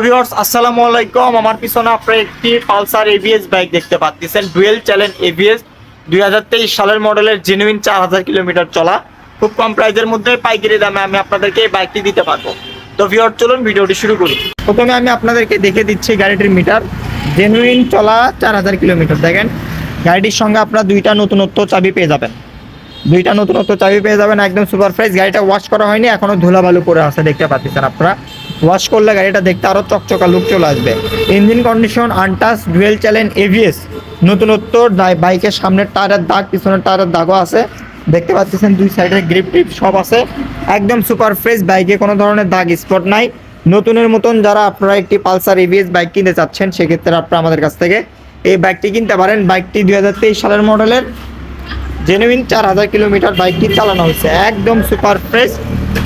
Viewers আসসালামু আলাইকুম। আমার পিছনে আপনারা একটি পালসার এবিএস বাইক দেখতে পাচ্ছেন, ডুয়েল চ্যানেল এবিএস 2023 সালের মডেলের জেনুইন 4000 কিলোমিটার চলা, খুব কম প্রাইসের মধ্যে পাইকারি দামে আমি আপনাদেরকে এই বাইকটি দিতে পারবো। তো ভিউয়ার্স চলুন ভিডিওটি শুরু করি। প্রথমে আমি আপনাদেরকে দেখে দিচ্ছি গাড়িটির মিটার, জেনুইন চলা 4000 কিলোমিটার। দেখেন গাড়িটির সঙ্গে আপনারা দুইটা নতুনত্ব চাবি পেয়ে যাবেন, একদম সুপার ফ্রেশ। গাড়িটা ওয়াশ করা হয়নি, এখনো ধুলাবালু পরে আছে, দেখতে পাচ্ছেন আপনারা। ওয়াশ করলে গাড়িটা দেখতে আরো চকচকা লুক চলে আসবে। Engine condition untouch, dual channel ABS, নতুনত্ব। বাইকের সামনের টায়ারের দাগ, পিছনের টায়ারের দাগও আছে, দেখতে পাচ্ছেন। দুই সাইডের গ্রিপ টিপ সব আছে, একদম সুপার ফ্রেশ। বাইকে কোনো ধরনের দাগ স্পট নাই, নতুনের মতন। যারা আপনারা একটি পালসার এবিএস বাইক কিনতে চাচ্ছেন, সেক্ষেত্রে আপনারা আমাদের কাছ থেকে এই বাইকটি কিনতে পারেন। বাইকটি 2023 সালের মডেলের, জেনুইন 4000 কিলোমিটার বাইকটি চালানো হয়েছে, একদম সুপার ফ্রেশ।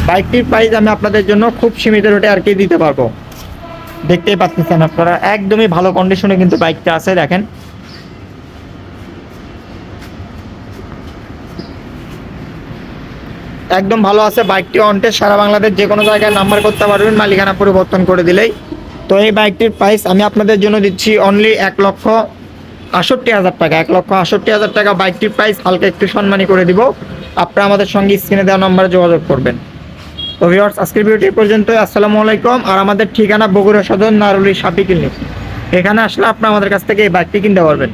বাইকটির প্রাইস আমি আপনাদের জন্য খুব সীমিত রেটে আর কি দিতে পারবো। দেখতেই পাচ্ছেন আপনারা, একদমই ভালো কন্ডিশনে কিন্তু বাইকটা আছে। দেখেন একদম ভালো আছে বাইকটি। অনটেস্ট, সারা বাংলাদেশ যে কোনো জায়গায় নাম্বার করতে পারবেন, মালিকানা পরিবর্তন করে দিলেই। তো এই বাইকটির প্রাইস আমি আপনাদের জন্য দিচ্ছি অনলি 1,68,000 টাকা। 1,68,000 টাকা বাইকটির প্রাইস। হালকা একটু সম্মানী করে দিব, আপনারা আমাদের সঙ্গে স্ক্রিনে দেওয়া নম্বরে যোগাযোগ করবেন। তো ভিউয়ার্স আজকের ভিডিওটি পর্যন্ত। আসসালামু আলাইকুম। আর আমাদের ঠিকানা বগুড়া সদর, নারুলি সাপি ক্লিনিক। এখানে আসলে আপনারা আমাদের কাছ থেকে এই বাইকটি কিনতে পারবেন।